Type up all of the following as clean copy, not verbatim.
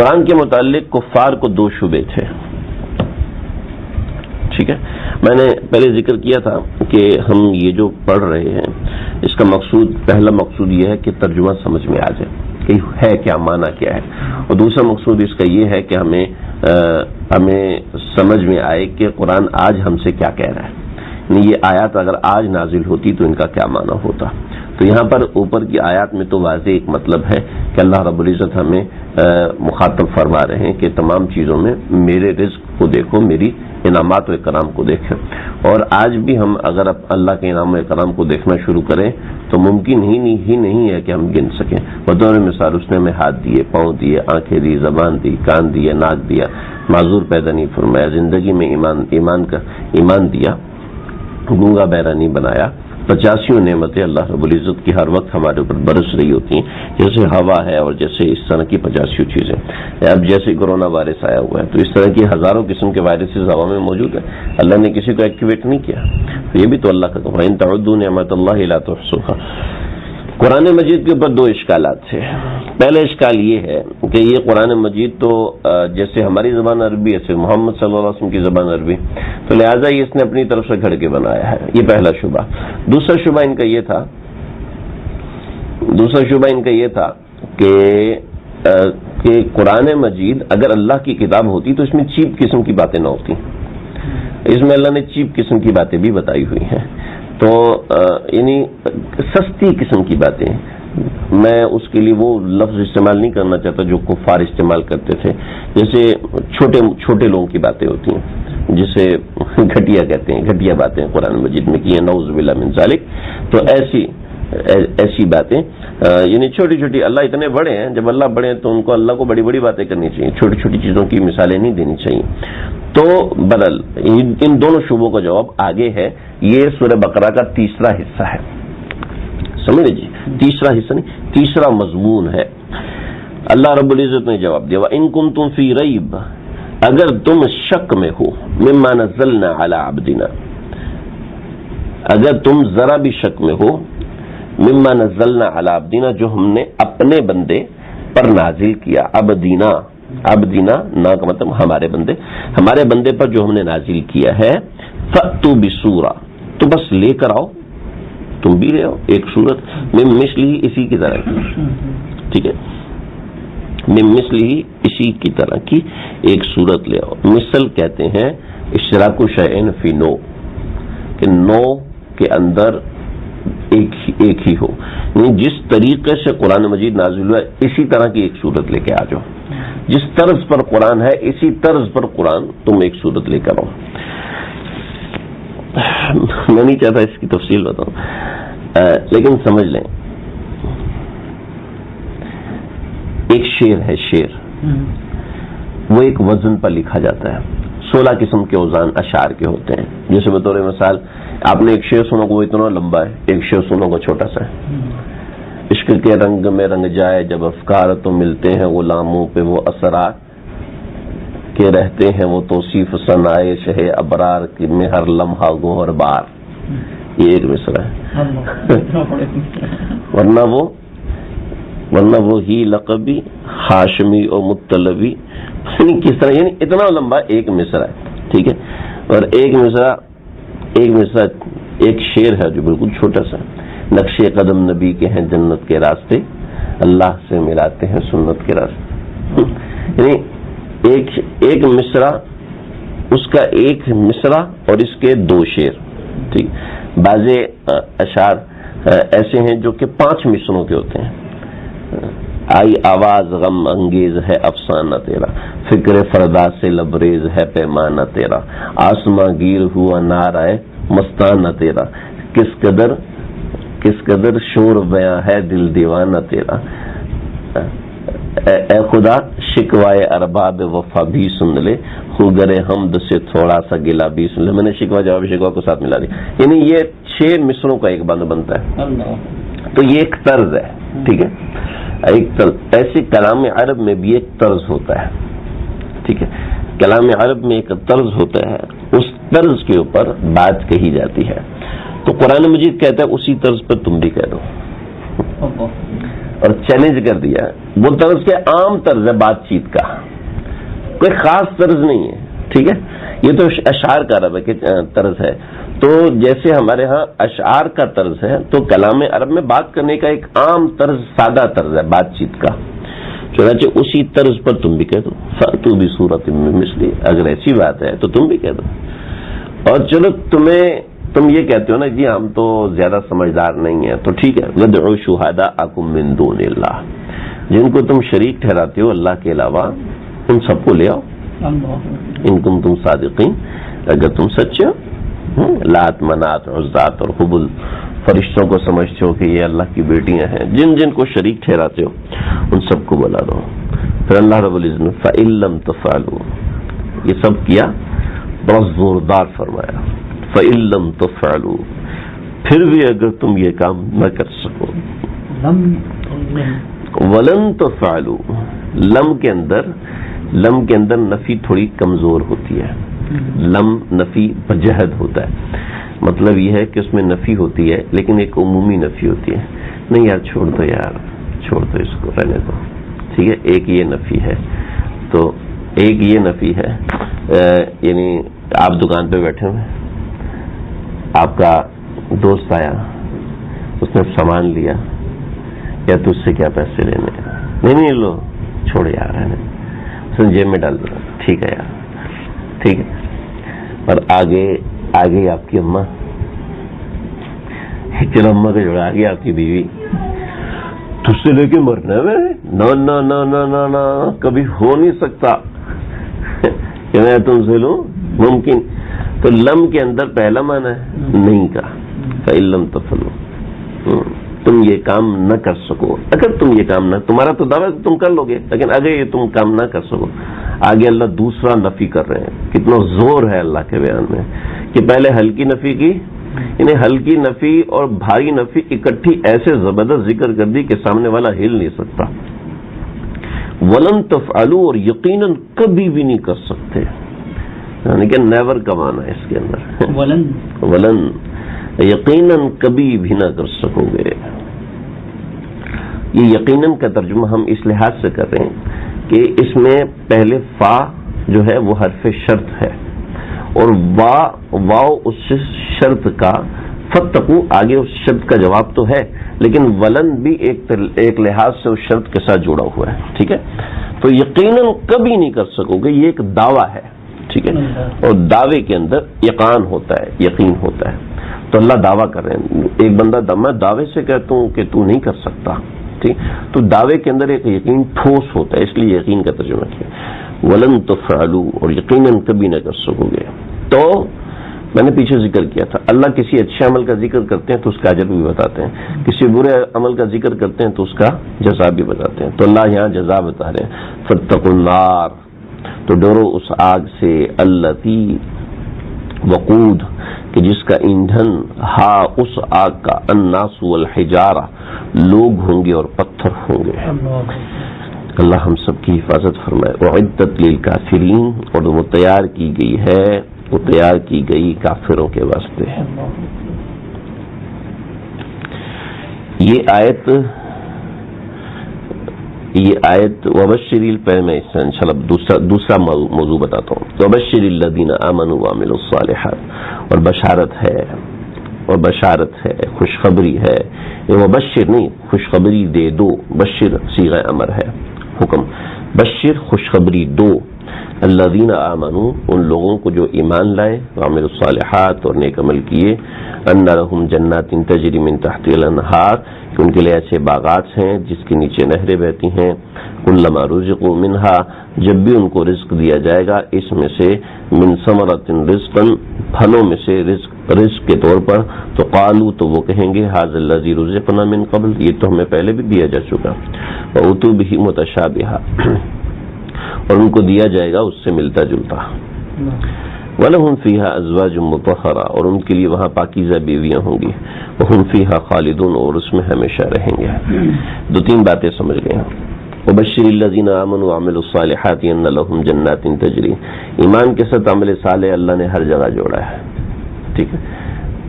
قرآن کے متعلق کفار کو دو شبے تھے. ٹھیک ہے، میں نے پہلے ذکر کیا تھا کہ ہم یہ جو پڑھ رہے ہیں اس کا مقصود، پہلا مقصود یہ ہے کہ ترجمہ سمجھ میں آ جائے کہ ہے کیا، معنی کیا ہے، اور دوسرا مقصود اس کا یہ ہے کہ ہمیں سمجھ میں آئے کہ قرآن آج ہم سے کیا کہہ رہا ہے. یعنی یہ آیات اگر آج نازل ہوتی تو ان کا کیا معنی ہوتا. تو یہاں پر اوپر کی آیات میں تو واضح ایک مطلب ہے کہ اللہ رب العزت ہمیں مخاطب فرما رہے ہیں کہ تمام چیزوں میں میرے رزق کو دیکھو، میری انعامات و اکرام کو دیکھیں. اور آج بھی ہم اگر اللہ کے انعام و اکرام کو دیکھنا شروع کریں تو ممکن ہی نہیں ہے کہ ہم گن سکیں. بطور مثال اس نے ہمیں ہاتھ دیے، پاؤں دیے، آنکھیں دی، زبان دی، کان دیے، ناک دیا، معذور پیدا نہیں فرمایا، زندگی میں ایمان دیا، گونگا بہرا نہیں بنایا. 85 نعمتیں اللہ رب العزت کی ہر وقت ہمارے اوپر برس رہی ہوتی ہیں، جیسے ہوا ہے اور جیسے اس طرح کی 85 چیزیں. اب جیسے کورونا وائرس آیا ہوا ہے تو اس طرح کی ہزاروں قسم کے وائرسز ہوا میں موجود ہیں، اللہ نے کسی کو ایکٹیویٹ نہیں کیا. تو یہ بھی تو اللہ کا کام ہے، ان تعدوا نعمت اللہ لا تحصوها. قرآن مجید کے اوپر دو اشکالات تھے. پہلا اشکال یہ ہے کہ یہ قرآن مجید تو جیسے ہماری زبان عربی ہے، محمد صلی اللہ علیہ وسلم کی زبان عربی، تو لہٰذا یہ اس نے اپنی طرف سے گھڑ کے بنایا ہے. یہ پہلا شبہ. دوسرا شبہ ان کا یہ تھا کہ قرآن مجید اگر اللہ کی کتاب ہوتی تو اس میں چیپ قسم کی باتیں نہ ہوتی. اس میں اللہ نے چیپ قسم کی باتیں بھی بتائی ہوئی ہیں، تو یعنی سستی قسم کی باتیں. میں اس کے لیے وہ لفظ استعمال نہیں کرنا چاہتا جو کفار استعمال کرتے تھے، جیسے چھوٹے لوگوں کی باتیں ہوتی ہیں جسے گھٹیا کہتے ہیں، گھٹیا باتیں قرآن مجید میں کی ہیں، نعوذ باللہ من ذالک. تو ایسی باتیں یعنی چھوٹی چھوٹی، اللہ اتنے بڑے ہیں، جب اللہ بڑے ہیں تو ان کو اللہ کو بڑی بڑی باتیں کرنی چاہیے، چھوٹی چھوٹی چیزوں کی مثالیں نہیں دینی چاہیے. تو بدل ان دونوں شعبوں کا جواب آگے ہے. یہ سورہ بقرہ کا تیسرا حصہ ہے، سمجھ جی، تیسرا حصہ نہیں، تیسرا مضمون ہے. اللہ رب العزت نے جواب دیا وَإِن كُنتُم فِي رَيْبٍ، اگر تم شک میں ہو، مما نزلنا علی عبدنا، اگر تم ذرا بھی شک میں ہو، مما نزلنا علی عبدنا، جو ہم نے اپنے بندے پر نازل کیا. عبدنا نا کا مطلب ہمارے بندے پر جو ہم نے نازل کیا ہے. فَأْتُوا بِسُورَةٍ، تو بس لے کر آؤ، تم بھی لے آؤ ایک صورت، من مثلہ، اسی کی طرح کی. ٹھیک ہے، من مثلہ، اسی کی طرح کی ایک صورت لے آؤ. مثل کہتے ہیں اشتراک شیئن فی نو، کہ نو کے اندر ایک ہی ہو. یعنی جس طریقے سے قرآن مجید نازل ہوا ہے اسی طرح کی ایک صورت لے کے آ جاؤ. جس طرز پر قرآن ہے اسی طرز پر قرآن تم ایک صورت لے کر آؤ. میں نہیں چاہتا اس کی تفصیل بتاؤں، لیکن سمجھ لیں. ایک شعر ہے، شعر وہ ایک وزن پر لکھا جاتا ہے. 16 قسم کے اوزان اشعار کے ہوتے ہیں. جیسے بطور مثال آپ نے ایک شعر سنو وہ اتنا لمبا ہے، ایک شعر سنو وہ چھوٹا سا ہے. عشق کے رنگ میں رنگ جائے جب افکار، تو ملتے ہیں غلاموں پہ وہ اثرات، کہ رہتے ہیں وہ توصیف ثنائے شہ ابرار میں ہر لمحہ گوہر بار. یہ ایک مصرع ہے. ورنہ وہ ہی لقبی ہاشمی اور مطلبی، کس طرح، یعنی اتنا لمبا ایک مصرع ہے. ٹھیک ہے، اور ایک مصرع ایک شعر ہے جو بالکل چھوٹا سا. نقش قدم نبی کے ہیں جنت کے راستے، اللہ سے ملاتے ہیں سنت کے راستے. یعنی ایک مصرع، اس کا ایک مصرع اور اس کے 2 شعر. ٹھیک، بعض اشعار ایسے ہیں جو کہ 5 مصرعوں کے ہوتے ہیں. آئی آواز غم انگیز ہے افسانہ تیرا، فکر فردا سے لبریز ہے پیمانہ تیرا، آسماں گیر ہوا نعرہ مستانہ تیرا، کس قدر شور بیاں ہے دل دیوانہ تیرا. اے خدا شکوائے ارباب وفا بھی سن لے، خوگر حمد سے تھوڑا سا گلا بھی سن لے. میں نے شکوہ جواب شکوہ کو ساتھ ملا دیا. یعنی یہ 6 مصروں کا ایک بند بنتا ہے. تو یہ ایک طرز ہے. ٹھیک ہے، ایک طرز. ایسے کلام عرب میں بھی ایک طرز ہوتا ہے. ٹھیک ہے، کلام عرب میں ایک طرز ہوتا ہے، اس طرز کے اوپر بات کہی جاتی ہے. تو قرآن مجید کہتا ہے اسی طرز پر تم بھی کہہ دو. اور چیلنج کر دیا. وہ طرز کے عام طرز ہے بات چیت کا, کوئی خاص طرز نہیں ہے, ٹھیک ہے. یہ تو اشعار کا عرب ہے طرز ہے. تو جیسے ہمارے ہاں اشعار کا طرز ہے تو کلام عرب میں بات کرنے کا ایک عام طرز, سادہ طرز ہے بات چیت کا. چنانچہ اسی طرز پر تم بھی کہہ دو فأتوا بسورۃ من مثلہ, اگر ایسی بات ہے تو تم بھی کہہ دو. اور چلو تم یہ کہتے ہو نا جی ہم تو زیادہ سمجھدار نہیں ہیں, تو ٹھیک ہے, وادعوا شہداءکم من دون اللہ, جن کو تم شریک ٹھہراتے ہو اللہ کے علاوہ ان سب کو لے آؤ, ان کنتم صادقین, اگر تم سچے ہو. لات, منات, عزات اور حبل, فرشتوں کو سمجھتے ہو کہ یہ اللہ کی بیٹیاں ہیں, جن جن کو شریک ٹھہراتے ہو ان سب کو بلا دو. پھر اللہ رب العزت نے فَإِن لَّمْ تَفْعَلُوا, یہ سب کیا, بہت زوردار فرمایا, فَإِن لَّمْ تَفْعَلُوا, پھر بھی اگر تم یہ کام نہ کر سکو. وَلَن تَفْعَلُوا, لم کے اندر نفی تھوڑی کمزور ہوتی ہے. لم نفی بجہد ہوتا ہے, مطلب یہ ہے کہ اس میں نفی ہوتی ہے لیکن ایک عمومی نفی ہوتی ہے. نہیں یار چھوڑ دو, یار چھوڑ دو, اس کو رہنے دو, ٹھیک ہے. ایک یہ نفی ہے, تو ایک یہ نفی ہے, یعنی آپ دکان پہ بیٹھے ہوئے, آپ کا دوست آیا, اس نے سامان لیا, یا تو اس سے کیا پیسے لینے, نہیں لو, چھوڑ یار, رہنے اس نے جیب میں ڈال دو, ٹھیک ہے یار, ٹھیک ہے. اور آگے آپ کی اماں, چلو اماں کا جوڑا, آگے آپ کی بیوی, تجھ سے لے کے مرنا ہے نہ نہ نہ نہ نہ نہ, کبھی ہو نہیں سکتا کہ میں تم سے لوں, ممکن. تو لم کے اندر پہلا معنی ہے نہیں کا, فَإِن لَّمْ تَفْعَلُوا, تم یہ کام نہ کر سکو. اگر تم یہ کام نہ, تمہارا تو دعویٰ تم کر لو گے, لیکن اگر یہ تم کام نہ کر سکو. آگے اللہ دوسرا نفی کر رہے ہیں. کتنا زور ہے اللہ کے بیان میں کہ پہلے ہلکی نفی کی, انہیں ہلکی نفی اور بھاری نفی اکٹھی ایسے زبردست ذکر کر دی کہ سامنے والا ہل نہیں سکتا. ولن تفعلوا, اور یقیناً کبھی بھی نہیں کر سکتے, یعنی کہ نیور کا معنی ہے اس کے اندر. ولن یقیناً کبھی بھی نہ کر سکو گے. یہ یقیناً کا ترجمہ ہم اس لحاظ سے کر رہے ہیں کہ اس میں پہلے فا جو ہے وہ حرف شرط ہے, اور واو اس شرط کا, فتقو آگے اس شرط کا جواب تو ہے, لیکن ولن بھی ایک لحاظ سے اس شرط کے ساتھ جڑا ہوا ہے, ٹھیک ہے. تو یقیناً کبھی نہیں کر سکو گے, یہ ایک دعویٰ ہے, ٹھیک ہے. اور دعوے کے اندر یقین ہوتا ہے, یقین ہوتا ہے. تو اللہ دعویٰ کر رہے ہیں. ایک بندہ میں دعوے سے کہتا ہوں کہ تو نہیں کر سکتا, ٹھیک, تو دعوے کے اندر ایک یقین ٹھوس ہوتا ہے, اس لیے یقین کا ترجمہ کیا. ولن تفعلوا, اور یقیناً کبھی نہ کر سکو گے. تو میں نے پیچھے ذکر کیا تھا, اللہ کسی اچھے عمل کا ذکر کرتے ہیں تو اس کا اجر بھی بتاتے ہیں, کسی برے عمل کا ذکر کرتے ہیں تو اس کا جزا بھی بتاتے ہیں. تو اللہ یہاں جزا بتا رہے ہیں, فاتقوا النار, تو ڈرو اس آگ سے, التی وقود, کہ جس کا ایندھن, ہا اس آگ کا, الناس والحجارہ, لوگ ہوں گے اور پتھر ہوں گے. اللہ ہم سب کی حفاظت فرمائے. اعدت للکافرین, اور وہ تیار کی گئی ہے, وہ تیار کی گئی کافروں کے واسطے. یہ آیت وبشر, پہلے میں انشاءاللہ دوسرا موضوع بتاتا ہوں. وبشر الذین آمنوا وعملوا الصالحات, اور بشارت ہے, خوشخبری ہے. یہ وبشر نہیں, خوشخبری دے دو. بشر صیغہ امر ہے, حکم. بشر خوشخبری دو, الذین آمنوا, ان لوگوں کو جو ایمان لائے, وعملوا الصالحات, اور نیک عمل کیے, ان لہم جنات تجری من تحتها الانہار, کہ ان کے لیے ایسے باغات ہیں جس کے نیچے نہریں بہتی ہیں. کلما رزقوا منہا, جب بھی ان کو رزق دیا جائے گا اس میں سے, من ثمرۃ رزقا, پھلوں میں سے رزق کے طور پر, تو قالوا, تو وہ کہیں گے, ھذا الذی رزقنا من قبل, یہ تو ہمیں پہلے بھی دیا جا چکا. وأتوا بہ متشابہا, اور ان کو دیا جائے گا اس سے ملتا جلتا. وَلَهُمْ فِيهَا أَزْوَاجٌ مُطَهَّرَةٌ, اور ان کے لیے وہاں پاکیزہ بیویاں ہوں گی. وَهُمْ فِيهَا خَالِدُونَ, اور اس میں ہمیشہ رہیں گے. دو تین باتیں سمجھ گئے ہیں. وَبَشِّرِ الَّذِينَ آمَنُوا وَعَمِلُوا الصَّالِحَاتِ أَنَّ لَهُمْ جَنَّاتٍ تَجْرِي, ایمان کے ساتھ عمل صالح اللہ نے ہر جگہ جوڑا ہے, ٹھیک ہے.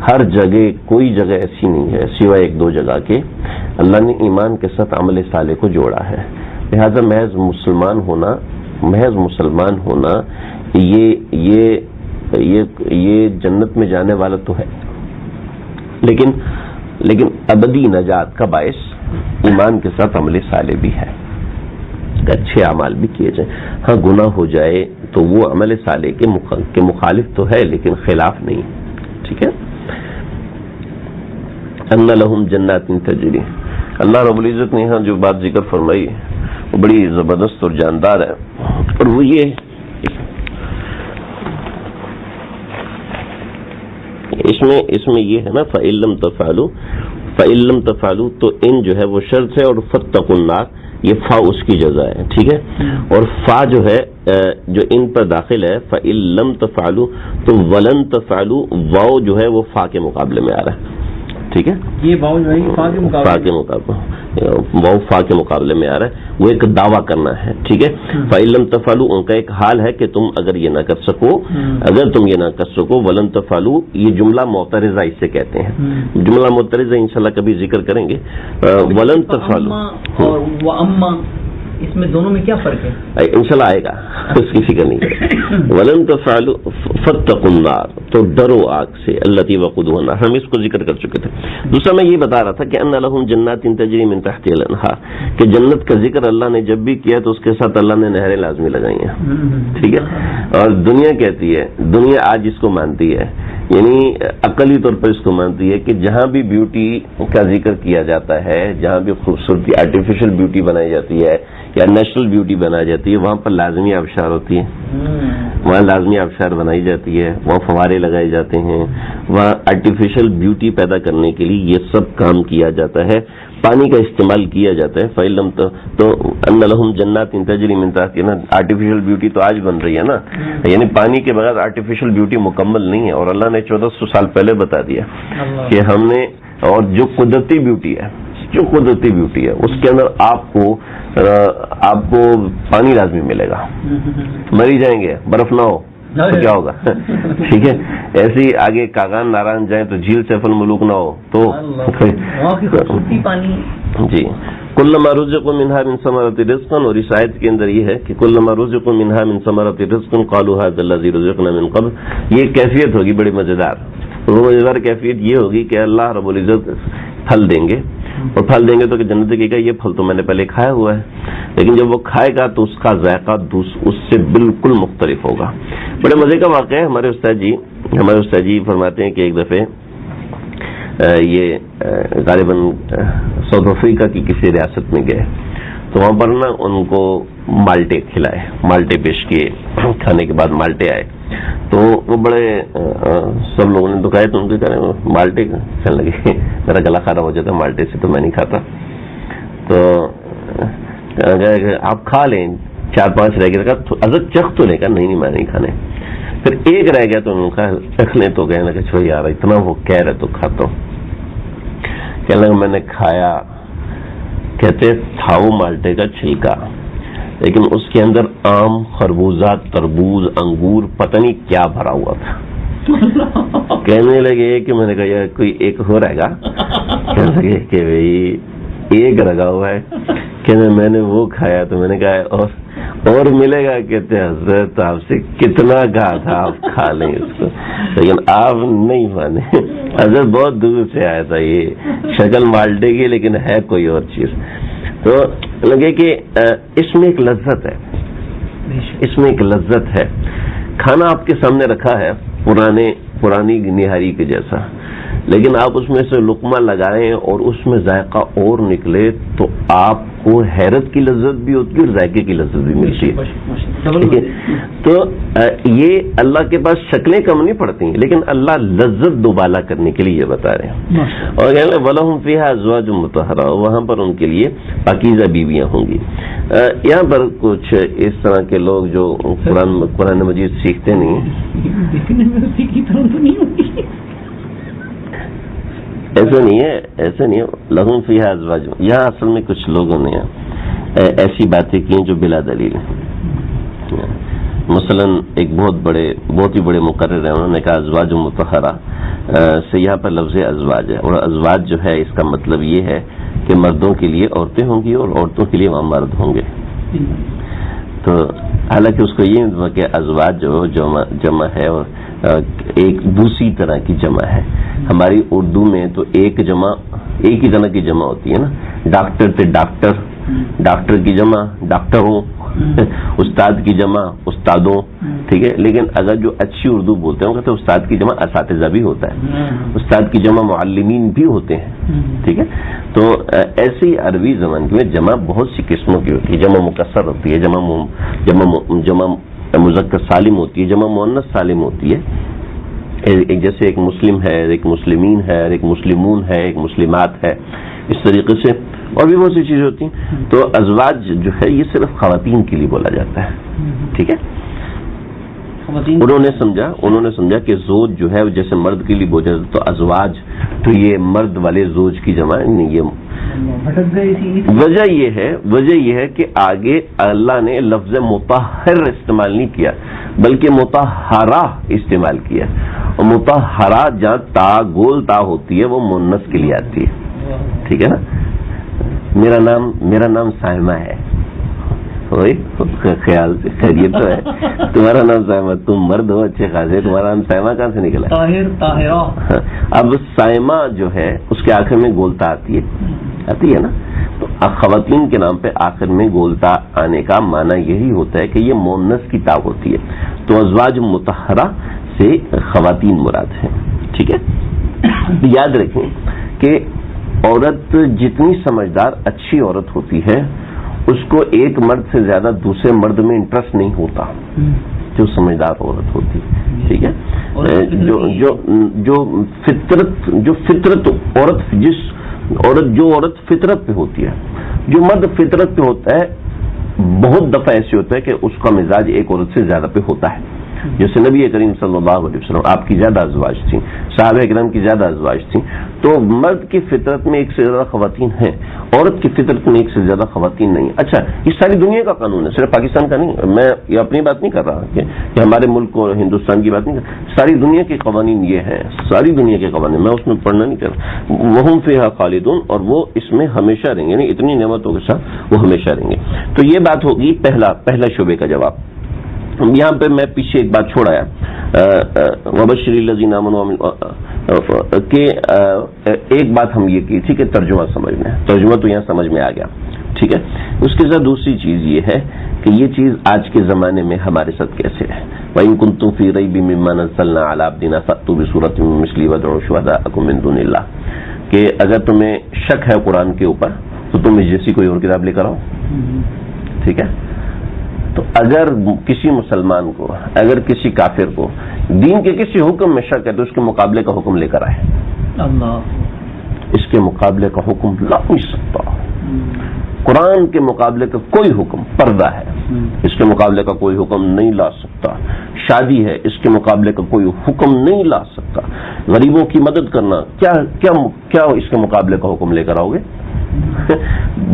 ہر جگہ کوئی جگہ ایسی نہیں ہے سوائے ایک دو جگہ کے اللہ نے ایمان کے ساتھ عمل صالح کو جوڑا ہے. لہذا محض مسلمان ہونا یہ جنت میں جانے والا تو ہے، لیکن ابدی نجات کا باعث ایمان کے ساتھ عمل صالح بھی ہے، اچھے اعمال بھی کیے جائیں. ہاں گناہ ہو جائے تو وہ عمل صالح کے مخالف تو ہے لیکن خلاف نہیں. ٹھیک ہے. ان لہم جنات تجری، اللہ رب العزت نے یہاں جو بات ذکر فرمائی وہ بڑی زبردست اور جاندار ہے، اور وہ یہ اس میں یہ ہے نا فَإِن لَمْ تَفْعَلُوا تو ان جو ہے وہ شرط ہے، اور فَاتَّقُوا النَّارَ یہ فا اس کی جزا ہے. ٹھیک ہے. اور فا جو ہے جو ان پر داخل ہے فَإِن لَمْ تَفْعَلُوا تو وَلَن تَفْعَلُوا واو جو ہے وہ فا کے مقابلے میں آ رہا ہے. ٹھیک ہے. یہ واو جو ہے فا کے مقابلے واو فا کے مقابلے میں آ رہا ہے، وہ ایک دعویٰ کرنا ہے. ٹھیک ہے. فَإِن لَمْ تَفْعَلُوا ان کا ایک حال ہے کہ تم اگر یہ نہ کر سکو، اگر تم یہ نہ کر سکو. وَلَن تَفْعَلُوا یہ جملہ معترضہ اس سے کہتے ہیں. جملہ معترضہ انشاءاللہ کبھی ذکر کریں گے. وَلَن تَفْعَلُوا اور وَأَمَّا اس میں دونوں میں کیا فرق ہے؟ انشاءاللہ آئے گا، اس کی فکر نہیں کریں. وَلَن تَفْعَلُوا فَاتَّقُوا النَّارَ تو ڈرو آگ سے الَّتِي وَقُودُهَا النَّاسُ. ہم اس کو ذکر کر چکے تھے. دوسرا میں یہ بتا رہا تھا کہ ان لہم جنات تجری من تحتها الانہار، کہ جنت کا ذکر اللہ نے جب بھی کیا تو اس کے ساتھ اللہ نے نہریں لازمی لگائی ہیں. ٹھیک ہے. اور دنیا کہتی ہے، دنیا آج اس کو مانتی ہے، یعنی عقلی طور پر اس کو مانتی ہے کہ جہاں بھی بیوٹی کا ذکر کیا جاتا ہے، جہاں بھی خوبصورتی آرٹیفیشل بیوٹی بنائی جاتی ہے یا نیچرل بیوٹی بنائی جاتی ہے، وہاں پر لازمی آبشار ہوتی ہے، وہاں لازمی آبشار بنائی جاتی ہے، وہاں فوارے لگائے جاتے ہیں، وہاں آرٹیفیشل بیوٹی پیدا کرنے کے لیے یہ سب کام کیا جاتا ہے، پانی کا استعمال کیا جاتا ہے. فَإِلَّمْ تو ان لہم جنات تجری من تحتها آرٹیفیشل بیوٹی تو آج بن رہی ہے نا، یعنی پانی کے بغیر آرٹیفیشل بیوٹی مکمل نہیں ہے. اور اللہ نے 1400 سال پہلے بتا دیا کہ ہم نے، اور جو قدرتی بیوٹی ہے اس کے اندر آپ کو پانی لازمی ملے گا. مری جائیں گے برف نہ ہو تو کیا ہوگا؟ ٹھیک ہے. ایسے ہی آگے کاغان ناران جائیں تو جھیل سیف الملوک نہ ہو تو جی. کلما رزقوا منها من ثمرۃ رزقا، اور اس آیت کے اندر یہ ہے کہ کلما رزقوا منها من ثمرۃ رزقا قالوا هذا الذي رزقنا من قبل. یہ کیفیت ہوگی بڑی مزیدار. وہ مزیدار کیفیت یہ ہوگی کہ اللہ رب العزت پھل دیں گے، اور پھل دیں گے تو کہ جنت کی یہ پھل تو میں نے پہلے کھایا ہوا ہے، لیکن جب وہ کھائے گا تو اس کا ذائقہ اس سے بالکل مختلف ہوگا. بڑے مزے کا واقعہ ہے. ہمارے استاد جی فرماتے ہیں کہ ایک دفعہ یہ غالباً ساؤتھ افریقہ کی کسی ریاست میں گئے تو وہاں پر نا ان کو مالٹے کھلائے، مالٹے پیش کیے. کھانے کے بعد مالٹے آئے تو وہ بڑے سب لوگوں نے دکھائے تو ان کے کہنے مالٹے کھانے لگے. میرا گلا خراب ہو جاتا ہے مالٹے سے تو میں نہیں کھاتا. تو آپ کھا لیں، 4-5 رہ گیا. اگر چکھ تو لے کر نہیں میں نہیں کھانے. پھر ایک رہ گیا تو انہوں نے کہا چکھ لیں تو کہنے لگا چھوڑ یار اتنا وہ کہہ رہے تو کھاتا ہوں. کہنے لگا میں نے کھایا، کہتے تھا وہ مالٹے کا چھلکا، لیکن اس کے اندر آم، خربوزہ، تربوز، انگور پتہ نہیں کیا بھرا ہوا تھا. کہنے لگے کہ میں نے کہا یار کوئی ایک ہو رہے گا. کہنے لگے کہ بھائی ایک رگا ہوا ہے. کہنے میں نے وہ کھایا تو میں نے کہا اور ملے گا. کہتے حضرت آپ سے کتنا کہا تھا آپ کھا لیں اس کو، لیکن آپ نہیں مانے. حضرت بہت دور سے آیا تھا، یہ شکل مالٹے کی لیکن ہے کوئی اور چیز. تو لگے کہ اس میں ایک لذت ہے، اس میں ایک لذت ہے. کھانا آپ کے سامنے رکھا ہے پرانی نہاری کے جیسا، لیکن آپ اس میں سے لقمہ لگائیں اور اس میں ذائقہ اور نکلے تو آپ کو حیرت کی لذت بھی ہوتی ہے اور ذائقے کی لذت بھی ملتی ہے. تو یہ اللہ کے پاس شکلیں کم نہیں پڑتی ہیں، لیکن اللہ لذت دوبالا کرنے کے لیے یہ بتا رہے ہیں. اور کہتے ہیں وَلَهُمْ فِيهَا أَزْوَاجٌ مُطَهَّرَةٌ، وہاں پر ان کے لیے پاکیزہ بیویاں ہوں گی. یہاں پر کچھ اس طرح کے لوگ جو قرآن مجید سیکھتے نہیں ہیں، ایسے نہیں ہے. لہم فیہا ازواج، یہاں اصل میں کچھ لوگوں نے ایسی باتیں کی ہیں جو بلا دلیل ہیں. مثلا ایک بہت ہی بڑے مقرر ہیں، انہوں نے کہا ازواج مطہرہ سے یہاں پر لفظ ازواج ہے، اور ازواج جو ہے اس کا مطلب یہ ہے کہ مردوں کے لیے عورتیں ہوں گی اور عورتوں کے لیے وہاں مرد ہوں گے. تو حالانکہ اس کو یہ کہ ازواج جو جمع ہے اور ایک دوسری طرح کی جمع ہے. ہماری اردو میں تو ایک ہی طرح کی جمع ہوتی ہے نا. ڈاکٹر تھے ڈاکٹر کی جمع ڈاکٹروں، استاد کی جمع استادوں، ٹھیک ہے. لیکن اگر جو اچھی اردو بولتے ہیں تو استاد کی جمع اساتذہ بھی ہوتا ہے، استاد کی جمع معلمین بھی ہوتے ہیں، ٹھیک ہے. تو ایسے ہی عربی زبان میں جمع بہت سی قسموں کی ہوتی ہے. جمع مکسر ہوتی ہے، جمع مذکر سالم ہوتی ہے، جمع مؤنث سالم ہوتی ہے. جیسے ایک مسلم ہے، ایک مسلمین ہے، ایک مسلمون ہے، ایک مسلمات ہے، اس طریقے سے اور بھی بہت سی چیزیں ہوتی ہیں. تو ازواج جو ہے یہ صرف خواتین کے لیے بولا جاتا ہے، ٹھیک ہے. انہوں نے سمجھا کہ زوج جو ہے جیسے مرد کے لیے بولا جاتا ہے تو ازواج تو یہ مرد والے زوج کی جمع نہیں. یہ وجہ یہ ہے کہ آگے اللہ نے لفظ مطہر استعمال نہیں کیا بلکہ مطہرہ استعمال کیا. اور مطہرہ جہاں تا گول تا ہوتی ہے وہ مؤنث کے لیے آتی ہے، ٹھیک ہے نا. میرا نام سائمہ ہے، خیال سے خیریت تو ہے. تمہارا نام سائمہ، تم مرد ہو اچھے خاصے، تمہارا نام سائمہ کہاں سے نکلا؟ طاہرہ. اب سائمہ جو ہے اس کے آخر میں گولتا آتی ہے نا. تو خواتین کے نام پہ آخر میں گولتا آنے کا معنی یہی ہوتا ہے کہ یہ مؤنث کی تا ہوتی ہے. تو ازواج مطہرہ سے خواتین مراد ہیں، ٹھیک ہے. یاد رکھیں کہ عورت جتنی سمجھدار اچھی عورت ہوتی ہے اس کو ایک مرد سے زیادہ دوسرے مرد میں انٹرسٹ نہیں ہوتا جو سمجھدار عورت ہوتی، ٹھیک ہے. جو فطرت عورت فطرت پہ ہوتی ہے، جو مرد فطرت پہ ہوتا ہے بہت دفعہ ایسے ہوتا ہے کہ اس کا مزاج ایک عورت سے زیادہ پہ ہوتا ہے. جیسے نبی کریم صلی اللہ علیہ وسلم آپ کی زیادہ ازواج تھیں، صحابہ کرام کی زیادہ ازواج تھیں. تو مرد کی فطرت میں ایک سے زیادہ خواتین ہیں، عورت کی فطرت میں ایک سے زیادہ خواتین نہیں. اچھا یہ ساری دنیا کا قانون ہے، صرف پاکستان کا نہیں. میں یہ اپنی بات نہیں کر رہا کہ ہمارے ملک اور ہندوستان کی بات نہیں کر رہا. ساری دنیا کے قوانین یہ ہیں، ساری دنیا کے قوانین. میں اس میں پڑھنا نہیں کر رہا. وہم فیہا خالدون، اور وہ اس میں ہمیشہ رہیں گے، یعنی اتنی نعمتوں کے ساتھ وہ ہمیشہ رہیں گے. تو یہ بات ہوگی پہلا شعبے کا جواب. یہاں پہ میں پیچھے ایک بات چھوڑ آیا وبشر الذین آمنوا کہ ایک بات ہم یہ کی تھی کہ ترجمہ تو یہاں سمجھ میں آ گیا، ٹھیک ہے. اس کے ساتھ دوسری چیز یہ ہے کہ یہ چیز آج کے زمانے میں ہمارے ساتھ کیسے ہے. وَإِن كُنتُمْ فِي رَيْبٍ مِّمَّا نَزَّلْنَا عَلَىٰ عَبْدِنَا فَأْتُوا بِسُورَةٍ مِّن مِّثْلِهِ وَادْعُوا شُهَدَاءَكُم مِّن دُونِ اللَّهِ، کہ اگر تمہیں شک ہے قرآن کے اوپر تو تم اس جیسی کوئی اور کتاب لے کر آؤ، ٹھیک ہے. تو اگر کسی مسلمان کو، اگر کسی کافر کو دین کے کسی حکم میں شک ہے تو اس کے مقابلے کا حکم لے کر آئے. اس کے مقابلے کا حکم لا نہیں سکتا. قرآن کے مقابلے کا کوئی حکم، پردہ ہے اس کے مقابلے کا کوئی حکم نہیں لا سکتا. شادی ہے اس کے مقابلے کا کوئی حکم نہیں لا سکتا. غریبوں کی مدد کرنا کیا اس کے مقابلے کا حکم لے کر آؤ گے؟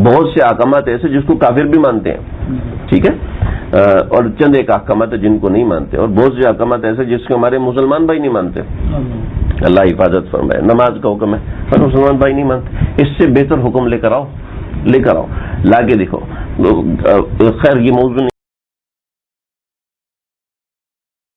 بہت سے احکامات ایسے جس کو کافر بھی مانتے ہیں، ٹھیک ہے، اور چند ایک احکامات جن کو نہیں مانتے، اور بہت سے احکامات ایسے جس کو ہمارے مسلمان بھائی نہیں مانتے. اللہ حفاظت فرمائے. نماز کا حکم ہے پر مسلمان بھائی نہیں مانتے. اس سے بہتر حکم لے کر آؤ لا کے دیکھو. خیر یہ موضوع